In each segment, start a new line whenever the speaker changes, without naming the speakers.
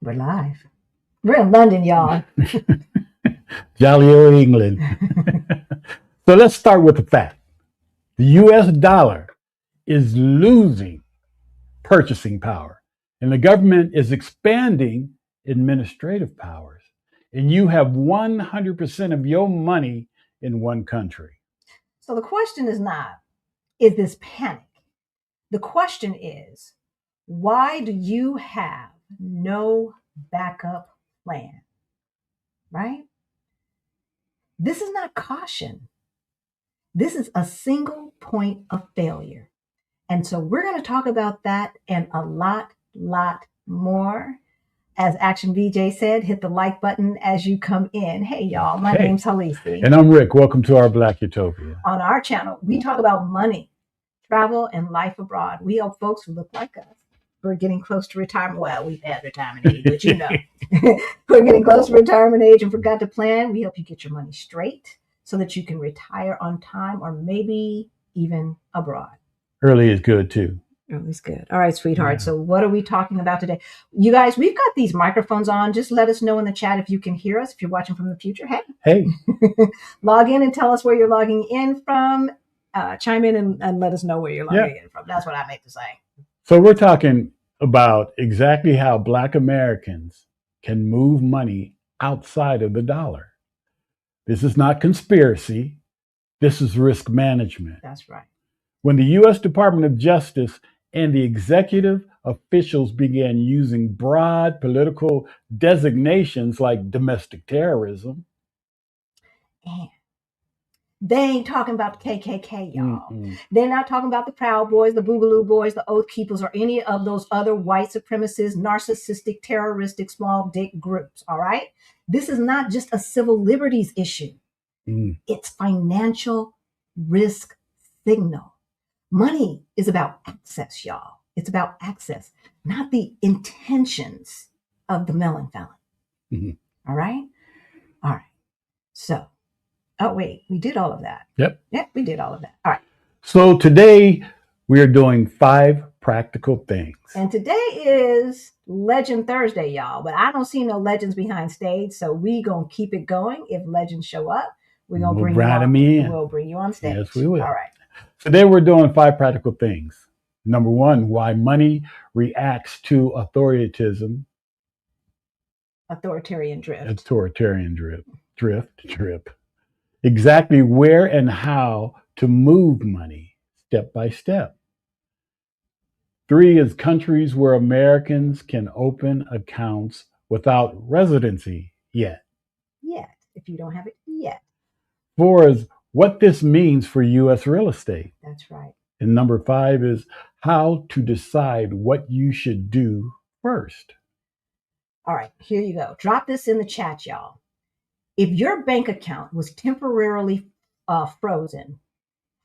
We're live. We're in London, y'all.
Jolly old England. So let's start with the fact. The US dollar is losing purchasing power, and the government is expanding administrative powers. And you have 100% of your money in one country.
So the question is not, is this panic? The question is, why do you have no backup plan? Right? This is not caution. This is a single point of failure. And so we're going to talk about that and a lot more. As Action VJ said, hit the like button as you come in. Hey, y'all, my name's Halisi.
And I'm Rick. Welcome to our Black Utopia.
On our channel, we talk about money, travel, and life abroad. We help folks who look like us. We're getting close to retirement. Well, we've had retirement age, but you know. We're getting close to retirement age and forgot to plan. We help you get your money straight so that you can retire on time or maybe even abroad.
Early is good, too.
Early's good. All right, sweetheart. Yeah. So what are we talking about today? You guys, we've got these microphones on. Just let us know in the chat if you can hear us. If you're watching from the future, hey. Log in and tell us where you're logging in from. Chime in and let us know where you're logging in from. That's what I meant to say.
So we're talking about exactly how Black Americans can move money outside of the dollar. This is not conspiracy. This is risk management.
That's right.
When the U.S. Department of Justice and the executive officials began using broad political designations like domestic terrorism.
And they ain't talking about the KKK, y'all. Mm-hmm. They're not talking about the Proud Boys, the Boogaloo Boys, the Oath Keepers, or any of those other white supremacist, narcissistic, terroristic, small dick groups, all right? This is not just a civil liberties issue. It's financial risk signal. Money is about access, y'all. It's about access, not the intentions of the melon felon. Mm-hmm. All right? All right. So, oh, wait, we did all of that.
Yep,
we did all of that. All right.
So today we are doing 5 practical things.
And today is Legend Thursday, y'all. But I don't see no legends behind stage, so we going to keep it going. If legends show up, we're going to bring you on. We'll bring you on stage.
Yes, we will.
All right.
Today we're doing 5 practical things. Number 1, why money reacts to authoritarian drift. Exactly where and how to move money step by step. 3 is countries where Americans can open accounts without residency yet.
If you don't have it yet.
4 is what this means for U.S. real estate.
That's right.
And number 5 is how to decide what you should do first.
All right, here you go. Drop this in the chat, y'all. If your bank account was temporarily frozen,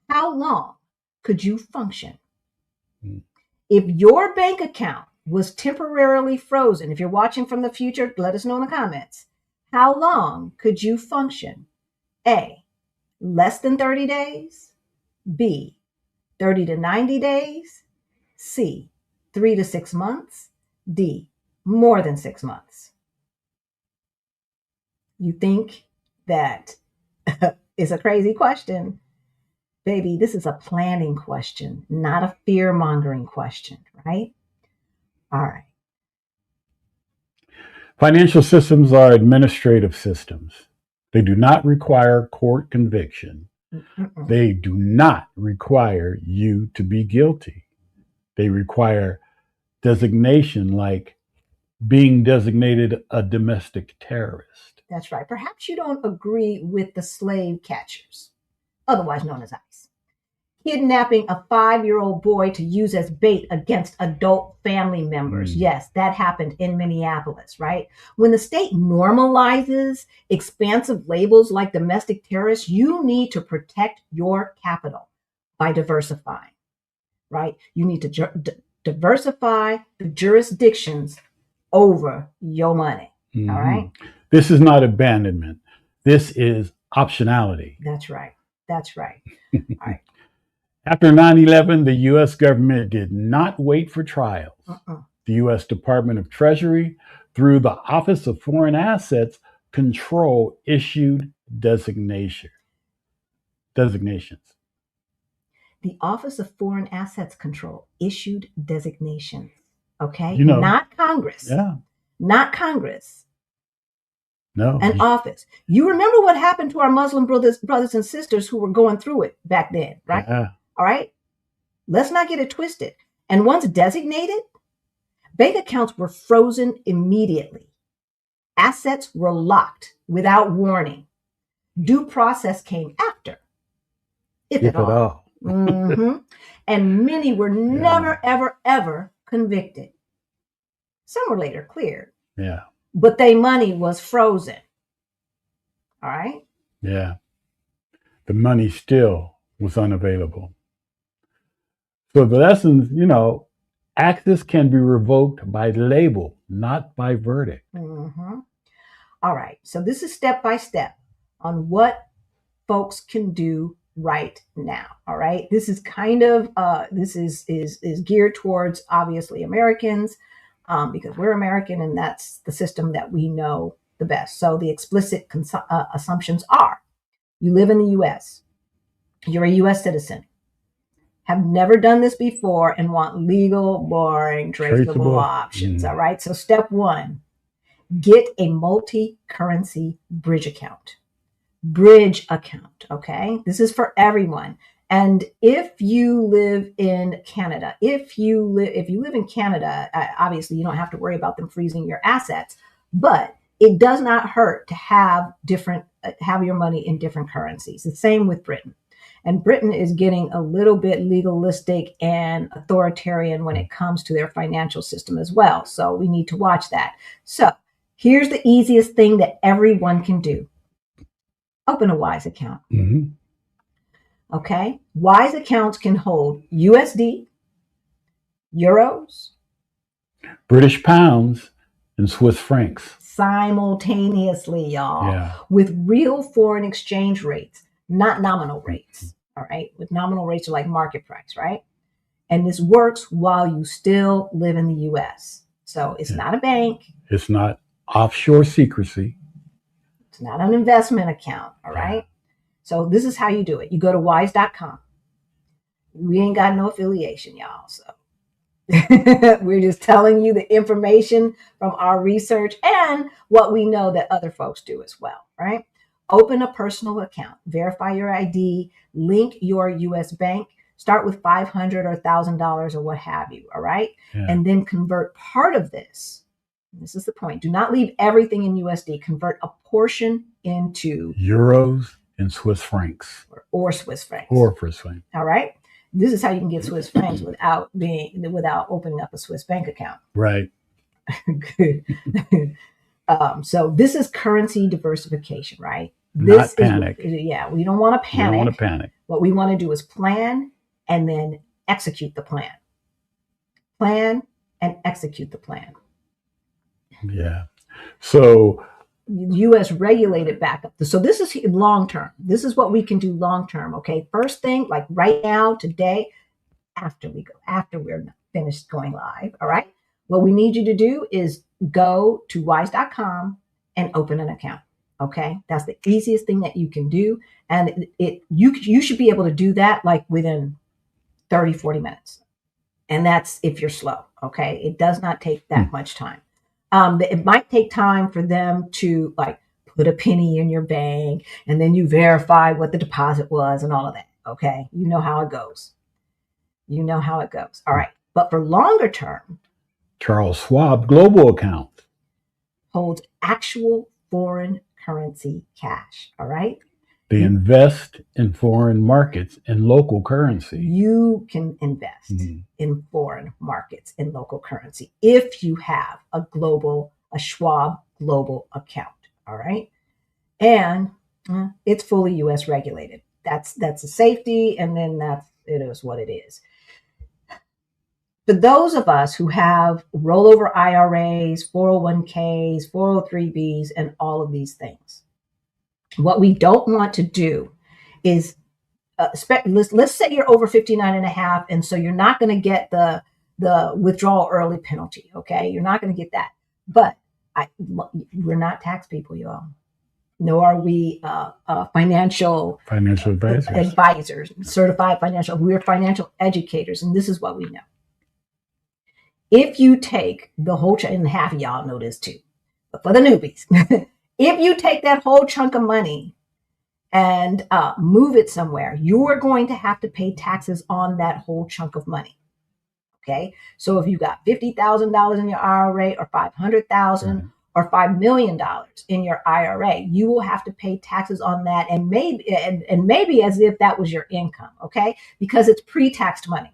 how long could you function? If your bank account was temporarily frozen, if you're watching from the future, let us know in the comments. How long could you function? A, less than 30 days. B, 30 to 90 days. C, 3 to 6 months. D, more than 6 months. You think that is a crazy question? Baby, this is a planning question, not a fear-mongering question, right? All right.
Financial systems are administrative systems. They do not require court conviction. They do not require you to be guilty. They require designation, like being designated a domestic terrorist.
That's right. Perhaps you don't agree with the slave catchers, otherwise known as ICE, kidnapping a 5-year-old boy to use as bait against adult family members. Yes, that happened in Minneapolis, right? When the state normalizes expansive labels like domestic terrorists, you need to protect your capital by diversifying, right? You need to diversify the jurisdictions over your money, all right?
This is not abandonment. This is optionality.
That's right. That's right. All right.
After 9/11, the U.S. government did not wait for trials. The U.S. Department of Treasury through the Office of Foreign Assets Control issued designations.
The Office of Foreign Assets Control issued designations. Okay?
You know.
Not Congress.
Yeah.
Not Congress.
No.
An office. You remember what happened to our Muslim brothers and sisters who were going through it back then, right?
Yeah.
All right? Let's not get it twisted. And once designated, bank accounts were frozen immediately. Assets were locked without warning. Due process came after, if at all. Mm-hmm. And many were never, ever, ever convicted. Some were later cleared.
Yeah.
But their money was frozen. All right?
Yeah. The money still was unavailable. So the lessons, access can be revoked by label, not by verdict.
Mm-hmm. All right. So this is step by step on what folks can do right now. All right. This is kind of this is geared towards obviously Americans because we're American and that's the system that we know the best. So the explicit assumptions are: you live in the U.S., you're a U.S. citizen, have never done this before, and want legal, boring, traceable options. All right. So step one, get a multi-currency bridge account. Bridge account. Okay. This is for everyone. And if you live in Canada, if you live in Canada, obviously you don't have to worry about them freezing your assets, but it does not hurt to have your money in different currencies. The same with Britain. And Britain is getting a little bit legalistic and authoritarian when it comes to their financial system as well. So we need to watch that. So here's the easiest thing that everyone can do. Open a Wise account.
Mm-hmm.
Okay. Wise accounts can hold USD, euros,
British pounds, and Swiss francs.
Simultaneously, y'all.
Yeah.
With real foreign exchange rates, not nominal rates. All right. With nominal rates are like market price, right? And this works while you still live in the US. So it's not a bank.
It's not offshore secrecy.
It's not an investment account. All right. So this is how you do it. You go to wise.com. We ain't got no affiliation, y'all. So we're just telling you the information from our research and what we know that other folks do as well, right? Open a personal account, verify your ID, link your US bank, start with $500 or $1,000 or what have you, all right?
Yeah.
And then convert part of this. This is the point. Do not leave everything in USD. Convert a portion into
euros and Swiss francs.
Or Swiss francs.
Or Swiss francs.
All right? This is how you can get Swiss francs without opening up a Swiss bank account.
Right.
Good. So this is currency diversification, right?
Not panic.
We don't want to panic.
We don't want to panic.
What we want to do is plan and then execute the plan. Plan and execute the plan.
Yeah. So
U.S. regulated backup. So this is long term. This is what we can do long term. Okay. First thing, like right now, today, after we're finished going live. All right. What we need you to do is go to wise.com and open an account. Okay. That's the easiest thing that you can do. And you should be able to do that like within 30, 40 minutes. And that's if you're slow. Okay. It does not take that much time. It might take time for them to like put a penny in your bank and then you verify what the deposit was and all of that. Okay. You know how it goes. All right. But for longer term,
Charles Schwab Global Account
holds actual foreign currency cash. All right.
They invest in foreign markets in local currency.
You can invest in foreign markets in local currency if you have a Schwab global account. All right. And it's fully US regulated. That's a safety. And then it is what it is. For those of us who have rollover IRAs, 401ks, 403bs, and all of these things, what we don't want to do is, let's say you're over 59 and a half, and so you're not going to get the withdrawal early penalty, okay? You're not going to get that. But We're not tax people, y'all. Nor are we financial advisors, certified financial. We're financial educators, and this is what we know. If you take the whole chunk, and half of y'all know this too, but for the newbies, if you take that whole chunk of money and move it somewhere, you are going to have to pay taxes on that whole chunk of money. Okay, so if you got $50,000 in your IRA, or $500,000, or $5 million in your IRA, you will have to pay taxes on that, and maybe as if that was your income. Okay, because it's pre-taxed money.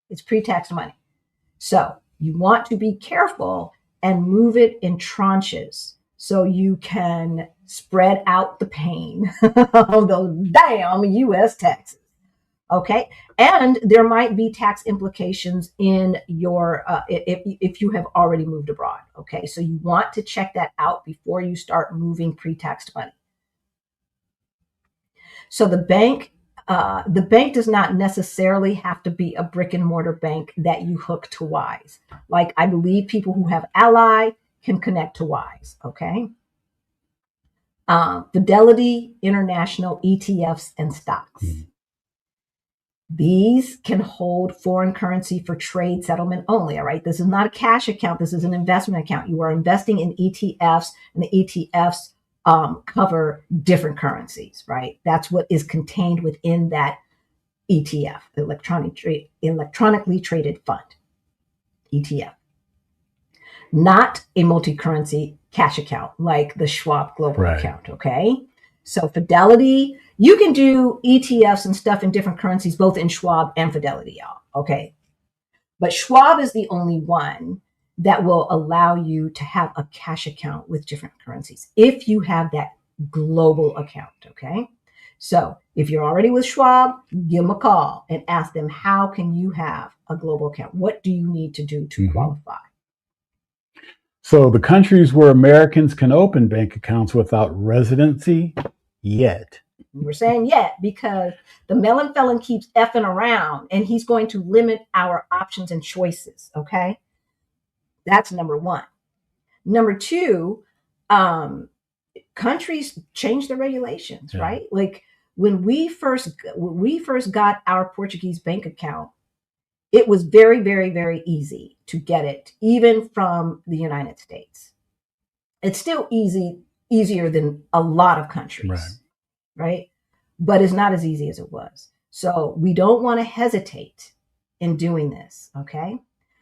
It's pre-taxed money. So you want to be careful and move it in tranches so you can spread out the pain of those damn U.S. taxes. Okay, and there might be tax implications in your if you have already moved abroad. Okay, so you want to check that out before you start moving pre-taxed money. So the bank does not necessarily have to be a brick and mortar bank that you hook to Wise. Like, I believe people who have Ally can connect to Wise. Okay. Fidelity International ETFs and stocks. These can hold foreign currency for trade settlement only. All right. This is not a cash account. This is an investment account. You are investing in ETFs, and the ETFs cover different currencies, right? That's what is contained within that ETF, electronically traded fund, ETF. Not a multi-currency cash account like the Schwab Global account, okay? So Fidelity, you can do ETFs and stuff in different currencies, both in Schwab and Fidelity, y'all, okay? But Schwab is the only one that will allow you to have a cash account with different currencies if you have that global account, okay? So if you're already with Schwab, give them a call and ask them, how can you have a global account? What do you need to do to qualify?
So the countries where Americans can open bank accounts without residency yet.
We're saying yet because the melon felon keeps effing around, and he's going to limit our options and choices, okay? That's number one. Number two, countries change their regulations, right? Like when we first got our Portuguese bank account, it was very, very, very easy to get it, even from the United States. It's still easier than a lot of countries, right? But it's not as easy as it was. So we don't want to hesitate in doing this, okay?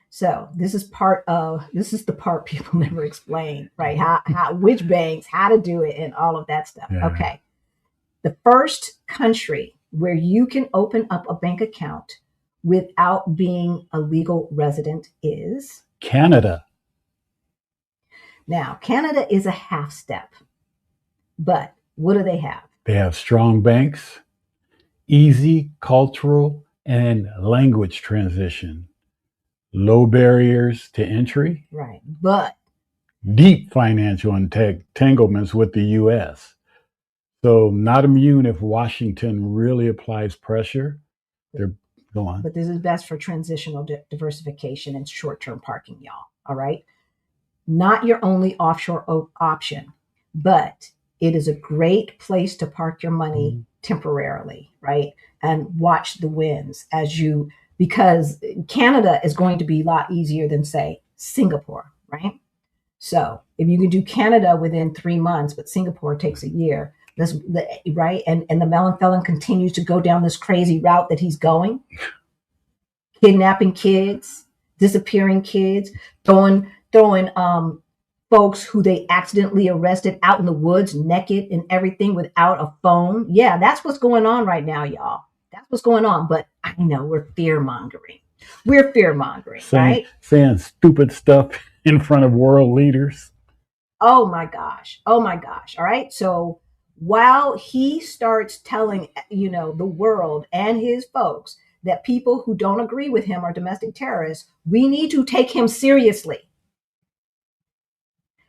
So this is the part people never explain, right? How which banks, how to do it, and all of that stuff. Okay. The first country where you can open up a bank account without being a legal resident is
Canada.
Now, Canada is a half step, but what do they have?
They have strong banks, easy cultural and language transition, low barriers to entry,
right? But
deep financial entanglements with the U.S. So not immune if Washington really applies pressure. Go on.
But this is best for transitional diversification and short-term parking, y'all. All right. Not your only offshore option, but it is a great place to park your money temporarily, right? And watch the winds because Canada is going to be a lot easier than, say, Singapore, right? So if you can do Canada within 3 months, but Singapore takes a year, right? And the melon felon continues to go down this crazy route that he's going, kidnapping kids, disappearing kids, throwing folks who they accidentally arrested out in the woods naked and everything without a phone. Yeah, that's what's going on right now, y'all. That's what's going on. But I know we're fear-mongering. Right?
Saying stupid stuff in front of world leaders.
Oh my gosh. All right. So while he starts telling, the world and his folks that people who don't agree with him are domestic terrorists, we need to take him seriously.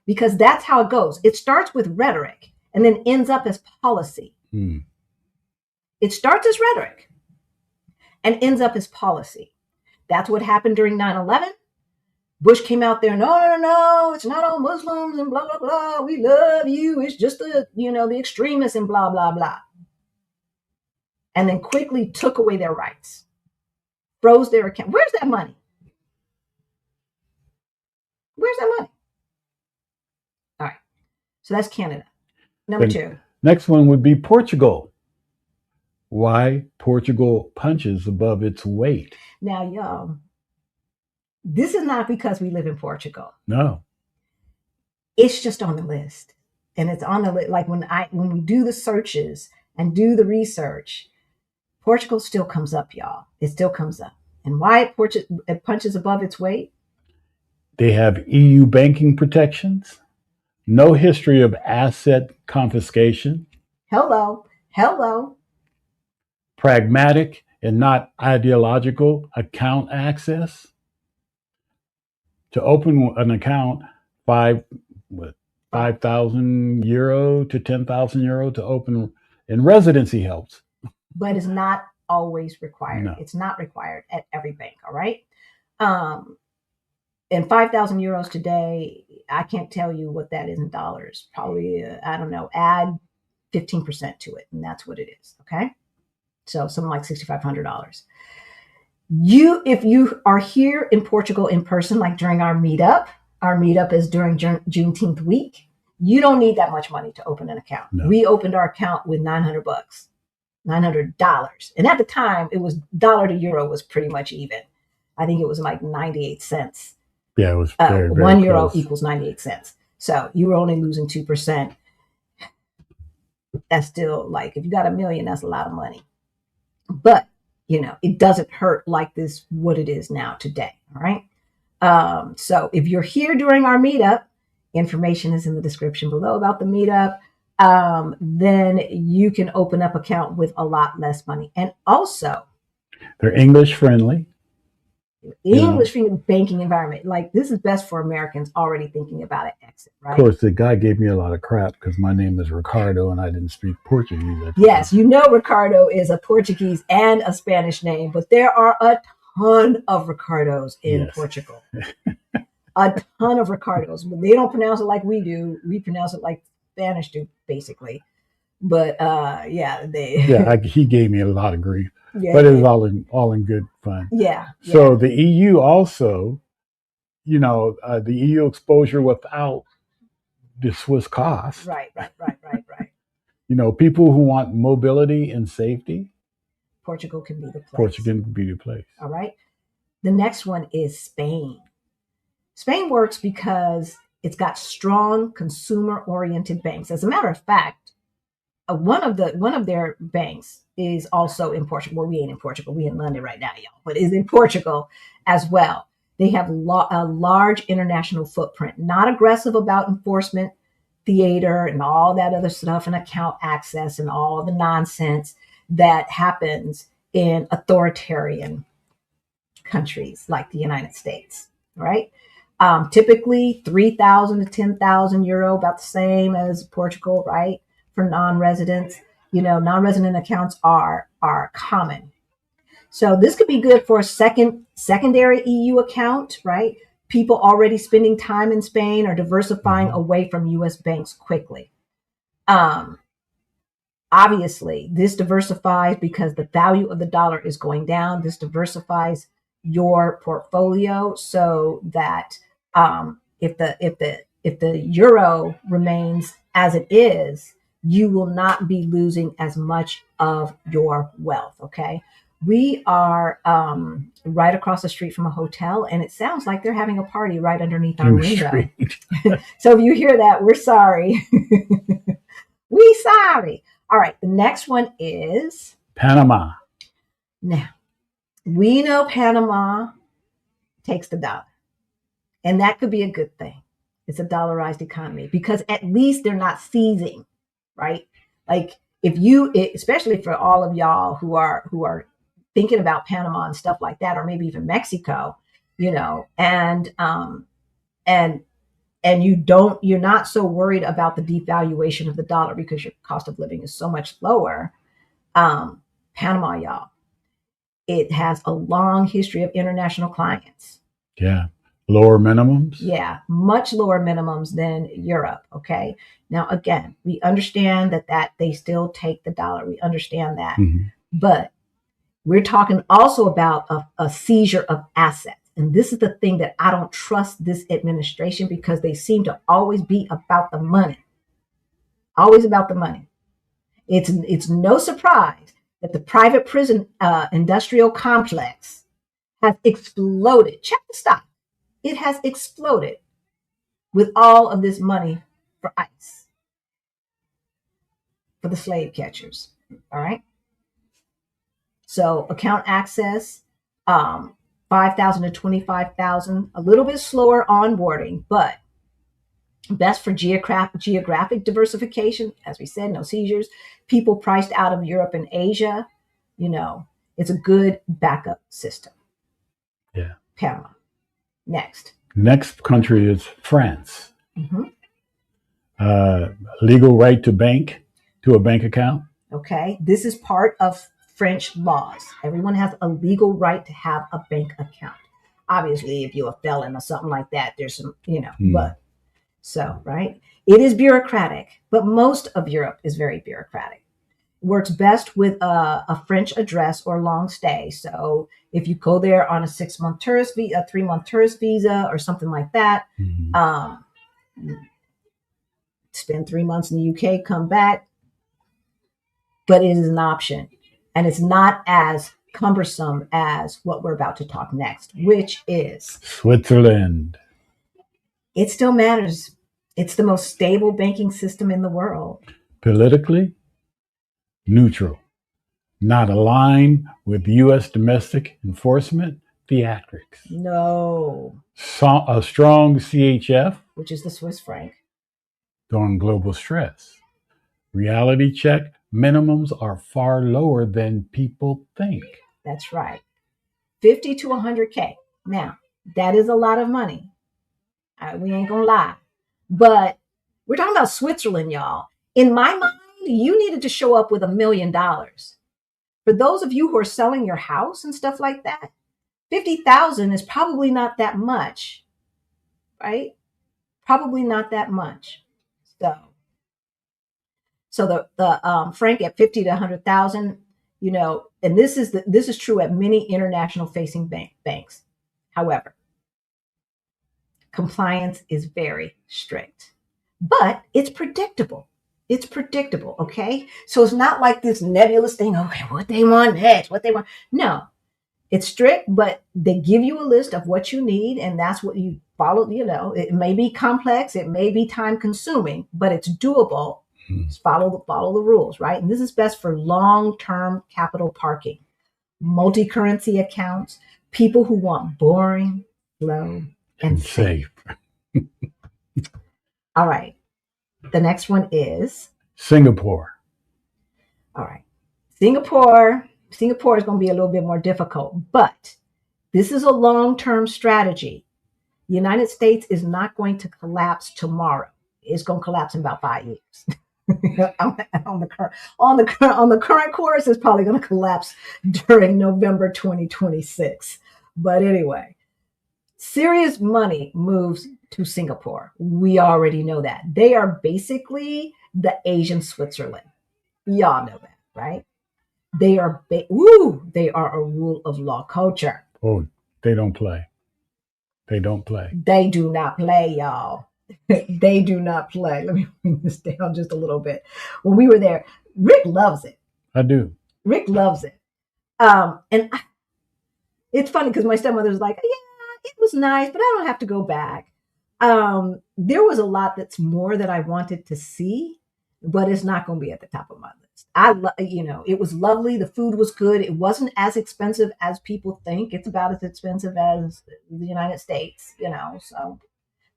Because that's how it goes. It starts with rhetoric and then ends up as policy. It starts as rhetoric and ends up as policy. That's what happened during 9/11. Bush came out there, no, it's not all Muslims and blah, blah, blah. We love you. It's just the extremists and blah, blah, blah. And then quickly took away their rights, froze their account. Where's that money? Where's that money? All right. So that's Canada. Number two.
Next one would be Portugal. Why Portugal punches above its weight.
Now, y'all, this is not because we live in Portugal.
No.
It's just on the list. And it's on the list. Like when we do the searches and do the research, Portugal still comes up, y'all. It still comes up. And why it punches above its weight?
They have EU banking protections, no history of asset confiscation.
Hello.
Pragmatic and not ideological account access. To open an account, 5,000 euro to 10,000 euro to open, and residency helps.
But it's not always required.
No.
It's not required at every bank, all right? And 5,000 euros today, I can't tell you what that is in dollars. Probably, I don't know, add 15% to it, and that's what it is, okay? So something like $6,500. If you are here in Portugal in person, like during our meetup is during Juneteenth week, you don't need that much money to open an account.
No.
We opened our account with $900. $900. And at the time, it was dollar to euro was pretty much even. I think it was like 98 cents.
Yeah, it was very, very
1 euro
close.
equals 98 cents. So you were only losing 2%. That's still like, if you got $1 million, that's a lot of money. But, it doesn't hurt like this, what it is now today. All right. So if you're here during our meetup, information is in the description below about the meetup. Then you can open up account with a lot less money. And also,
they're English friendly.
English banking environment. Like, this is best for Americans already thinking about an exit, right?
Of course, the guy gave me a lot of crap because my name is Ricardo and I didn't speak Portuguese.
Yes, Ricardo is a Portuguese and a Spanish name, but there are a ton of Ricardos in Portugal. A ton of Ricardos, but they don't pronounce it like we do. We pronounce it like Spanish do, basically. But
he gave me a lot of grief.
Yeah,
but it was all in good fun.
Yeah.
So the EU also, the EU exposure without the Swiss cost.
Right.
People who want mobility and safety.
Portugal can be the place.
Portugal can be the place.
All right. The next one is Spain. Spain works because it's got strong consumer-oriented banks. As a matter of fact, one of their banks is also in Portugal. Well, we ain't in Portugal. We in London right now, y'all, but is in Portugal as well. They have a large international footprint, not aggressive about enforcement, theater, and all that other stuff, and account access and all the nonsense that happens in authoritarian countries like the United States, right? Typically 3,000 to 10,000 euro, about the same as Portugal, right? For non-residents, non-resident accounts are common. So this could be good for a secondary EU account, right? People already spending time in Spain or diversifying away from US banks quickly. Obviously, this diversifies because the value of the dollar is going down. This diversifies your portfolio so that if the euro remains as it is, you will not be losing as much of your wealth. Okay. We are right across the street from a hotel, and it sounds like they're having a party right underneath our window. So if you hear that, we're sorry. We sorry. All right. The next one is
Panama.
Now, we know Panama takes the dollar, and that could be a good thing. It's a dollarized economy because at least they're not seizing, right? Like especially for all of y'all who are thinking about Panama and stuff like that, or maybe even Mexico, and you're not so worried about the devaluation of the dollar because your cost of living is so much lower. Panama, y'all, it has a long history of international clients.
Yeah. Lower minimums?
Yeah, much lower minimums than Europe. Okay. Now, again, we understand that they still take the dollar. We understand that.
Mm-hmm.
But we're talking also about a seizure of assets. And this is the thing that I don't trust this administration, because they seem to always be about the money. Always about the money. It's no surprise that the private prison industrial complex has exploded. Check the stock. It has exploded with all of this money for ICE, for the slave catchers. All right. So account access, 5,000 to 25,000, a little bit slower onboarding, but best for geographic diversification. As we said, no seizures. People priced out of Europe and Asia, it's a good backup system.
Yeah.
Panama.
Next country is France.
Mm-hmm.
Legal right to a bank account.
Okay. This is part of French laws. Everyone has a legal right to have a bank account. Obviously, if you're a felon or something like that, there's some, but so, right. It is bureaucratic, but most of Europe is very bureaucratic. Works best with a French address or long stay. So if you go there on a 6-month tourist visa, a 3-month tourist visa, or something like that, spend 3 months in the UK, come back. But it is an option, and it's not as cumbersome as what we're about to talk next, which is
Switzerland.
It still matters. It's the most stable banking system in the world.
Politically neutral, not aligned with U.S. domestic enforcement theatrics.
No.
A strong CHF,
which is the Swiss franc,
during global stress. Reality check, minimums are far lower than people think.
That's right. 50 to 100K. Now, that is a lot of money. We ain't gonna lie. But we're talking about Switzerland, y'all. In my mind, you needed to show up with $1 million. For those of you who are selling your house and stuff like that, 50,000 is probably not that much, right? Probably not that much. So the franc at 50 to 100,000, and this is true at many international facing banks. However, compliance is very strict, but it's predictable. It's predictable. Okay. So it's not like this nebulous thing. Okay. What they want next, No, it's strict, but they give you a list of what you need. And that's what you follow. It may be complex. It may be time consuming, but it's doable. Just follow the rules. Right. And this is best for long-term capital parking, multi-currency accounts, people who want boring, slow, and safe. All right. The next one is
Singapore.
All right. Singapore is going to be a little bit more difficult, but this is a long-term strategy. The United States is not going to collapse tomorrow. It's going to collapse in about 5 years. on the current course, it's probably going to collapse during November 2026. But anyway, serious money moves to Singapore. We already know that. They are basically the Asian Switzerland. Y'all know that, right? They are a rule of law culture.
Oh, they don't play. They don't play.
They do not play, y'all. They do not play. Let me bring this down just a little bit. When we were there, Rick loves it.
I do.
Rick loves it. It's funny because my stepmother's like, yeah, it was nice, but I don't have to go back. There was a lot that's more that I wanted to see, but it's not going to be at the top of my list. It was lovely. The food was good. It wasn't as expensive as people think. It's about as expensive as the United States, so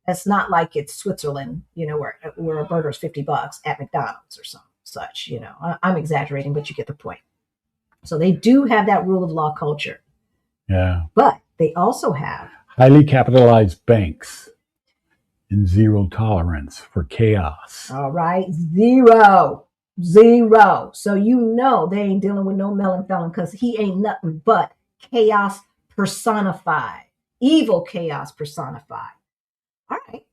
it's not like it's Switzerland, where a burger's $50 at McDonald's or such, I'm exaggerating, but you get the point. So they do have that rule of law culture.
Yeah.
But they also have
highly capitalized banks and zero tolerance for chaos.
All right. Zero. So they ain't dealing with no melon felon because he ain't nothing but chaos personified. evil chaos personified. All right.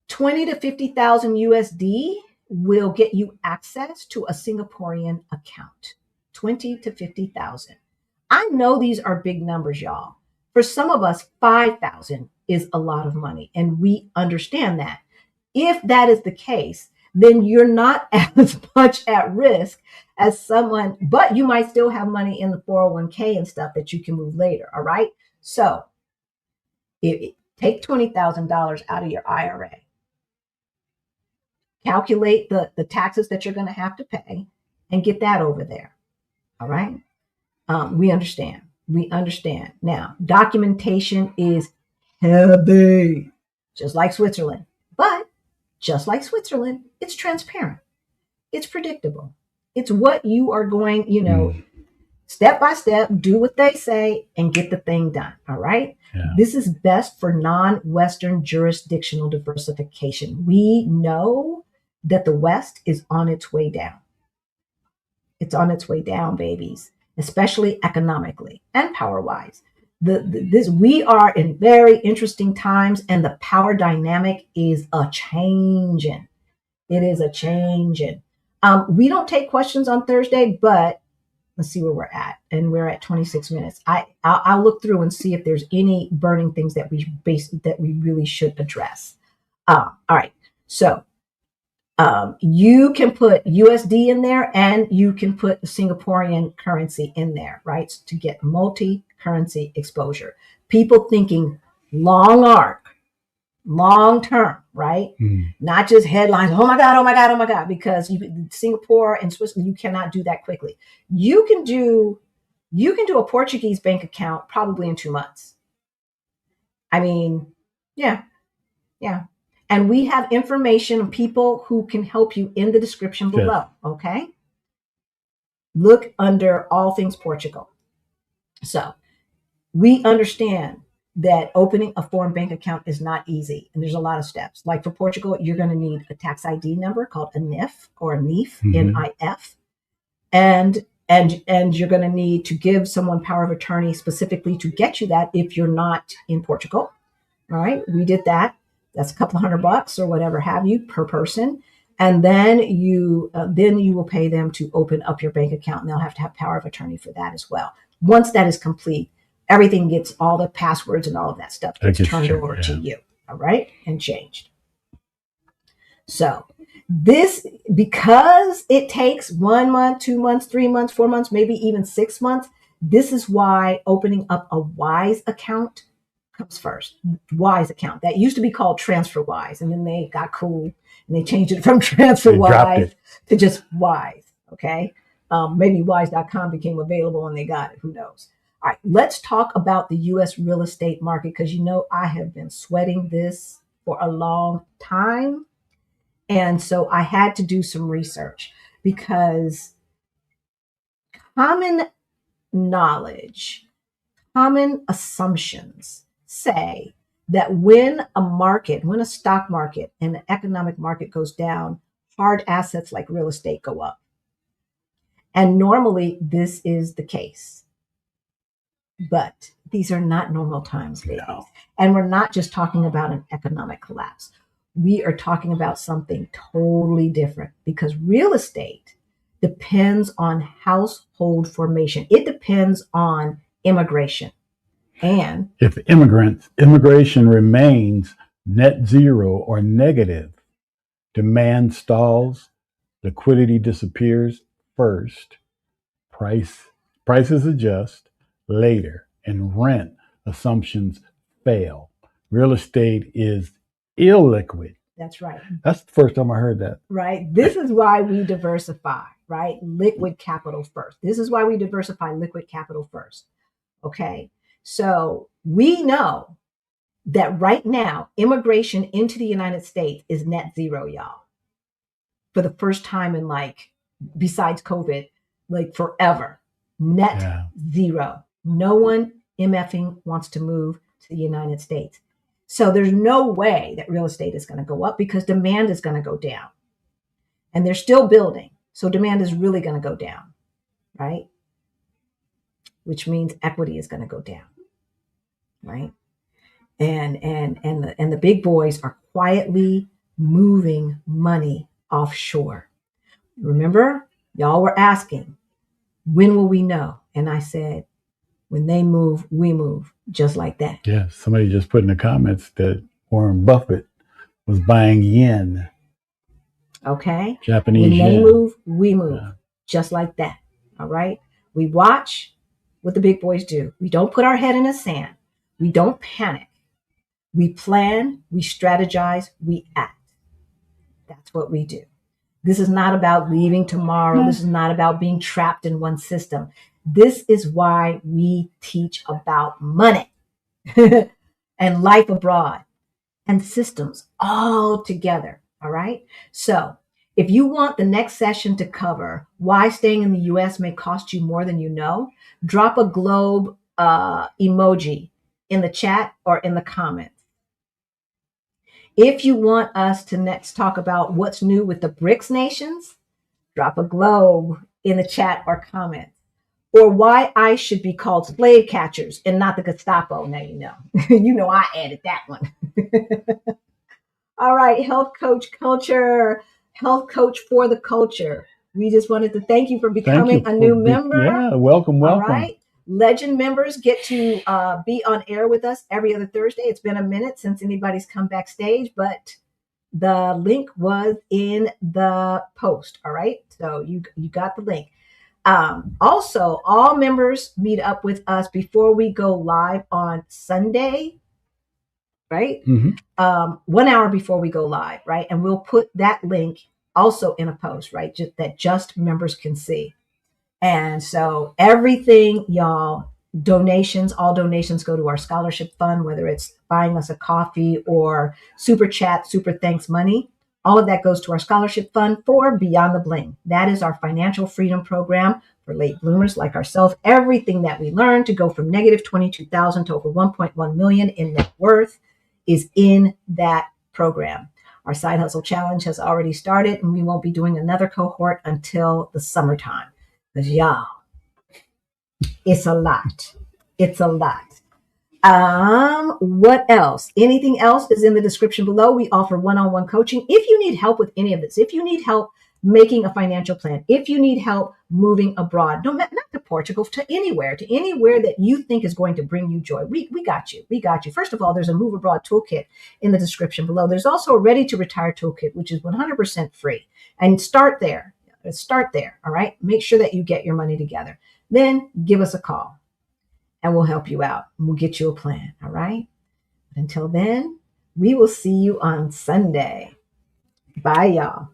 20 to 50,000 USD will get you access to a Singaporean account. 20 to 50,000. I know these are big numbers, y'all. For some of us, 5,000 is a lot of money, and we understand that. If that is the case, then you're not as much at risk as someone, but you might still have money in the 401k and stuff that you can move later. All right. So take $20,000 out of your IRA, calculate the taxes that you're going to have to pay, and get that over there. All right. We understand. We understand. Now, documentation is heavy, just like Switzerland. But just like Switzerland, it's transparent. It's predictable. It's what you are going, step by step, do what they say and get the thing done. All right. Yeah. This is best for non-Western jurisdictional diversification. We know that the West is on its way down. It's on its way down, babies, especially economically and power-wise. We are in very interesting times, and the power dynamic is a changing. It is a changing. We don't take questions on Thursday, but let's see where we're at, and we're at 26 minutes. I'll look through and see if there's any burning things that we really should address. All right, so you can put USD in there, and you can put the Singaporean currency in there, right? To get multi-currency exposure. People thinking long arc, long term, right? Not just headlines. Oh my God, oh my God, oh my God, because Singapore and Switzerland, you cannot do that quickly. You can do a Portuguese bank account probably in 2 months. I mean, yeah. And we have information of people who can help you in the description below. Okay. Look under all things Portugal. So we understand that opening a foreign bank account is not easy. And there's a lot of steps. Like for Portugal, you're going to need a tax ID number called a NIF or a NIF, N-I-F. And you're going to need to give someone power of attorney specifically to get you that if you're not in Portugal. All right. We did that. That's a couple $100 or whatever have you per person. And then you will pay them to open up your bank account, and they'll have to have power of attorney for that as well. Once that is complete, everything gets, all the passwords and all of that stuff gets turned over to you. All right. And changed. So this, because it takes 1 month, 2 months, 3 months, 4 months, maybe even 6 months. This is why opening up a Wise account comes first. Wise account. That used to be called TransferWise, and then they got cool and they changed it from TransferWise to just Wise. Okay. Maybe wise.com became available and they got it. Who knows? All right. Let's talk about the U.S. real estate market, because I have been sweating this for a long time. And so I had to do some research, because common knowledge, common assumptions say that when a stock market and the economic market goes down, hard assets like real estate go up. And normally this is the case. But these are not normal times, babies. No. And we're not just talking about an economic collapse. We are talking about something totally different, because real estate depends on household formation. It depends on immigration. And
if immigration remains net zero or negative, demand stalls, liquidity disappears first, prices adjust later, and rent assumptions fail. Real estate is illiquid.
That's right.
That's the first time I heard that.
Right. This is why we diversify, right? Liquid capital first. This is why we diversify liquid capital first. Okay. So we know that right now, immigration into the United States is net zero, y'all. For the first time in besides COVID, forever, net zero. No one MFing wants to move to the United States. So there's no way that real estate is going to go up, because demand is going to go down. And they're still building. So demand is really going to go down, right? Which means equity is going to go down, right? And the big boys are quietly moving money offshore. Remember, y'all were asking, when will we know? And I said, when they move, we move, just like that.
Yeah, somebody just put in the comments that Warren Buffett was buying yen.
Okay?
Japanese
when they
yen.
move, we move,
Yeah.
just like that. All right? We watch what the big boys do. We don't put our head in the sand. We don't panic. We plan, we strategize, we act. That's what we do. This is not about leaving tomorrow. This is not about being trapped in one system. This is why we teach about money and life abroad and systems all together. All right. So if you want the next session to cover why staying in the US may cost you more than you know, drop a globe emoji in the chat or in the comments. If you want us to next talk about what's new with the BRICS nations, drop a globe in the chat or comment. Or why ICE should be called slave catchers and not the Gestapo. Now you know. You know I added that one. All right, health coach culture, health coach for the culture. We just wanted to thank you for becoming a new member.
Yeah, welcome.
All right. Legend members get to be on air with us every other Thursday. It's been a minute since anybody's come backstage, but the link was in the post. All right. So you got the link. Also, all members meet up with us before we go live on Sunday, right?
Mm-hmm.
1 hour before we go live, right? And we'll put that link also in a post, right? That just members can see. And so everything, y'all, donations, all donations go to our scholarship fund, whether it's buying us a coffee or super chat, super thanks money. All of that goes to our scholarship fund for Beyond the Bling. That is our financial freedom program for late bloomers like ourselves. Everything that we learned to go from negative 22,000 to over 1.1 million in net worth is in that program. Our side hustle challenge has already started, and we won't be doing another cohort until the summertime. Because y'all, it's a lot. It's a lot. What else? Anything else is in the description below. We offer one-on-one coaching. If you need help with any of this, if you need help making a financial plan, if you need help moving abroad, not to Portugal, to anywhere that you think is going to bring you joy, we got you. We got you. First of all, there's a Move Abroad toolkit in the description below. There's also a Ready to Retire toolkit, which is 100% free. And start there. All right. Make sure that you get your money together. Then give us a call and we'll help you out. We'll get you a plan. All right. But until then, we will see you on Sunday. Bye, y'all.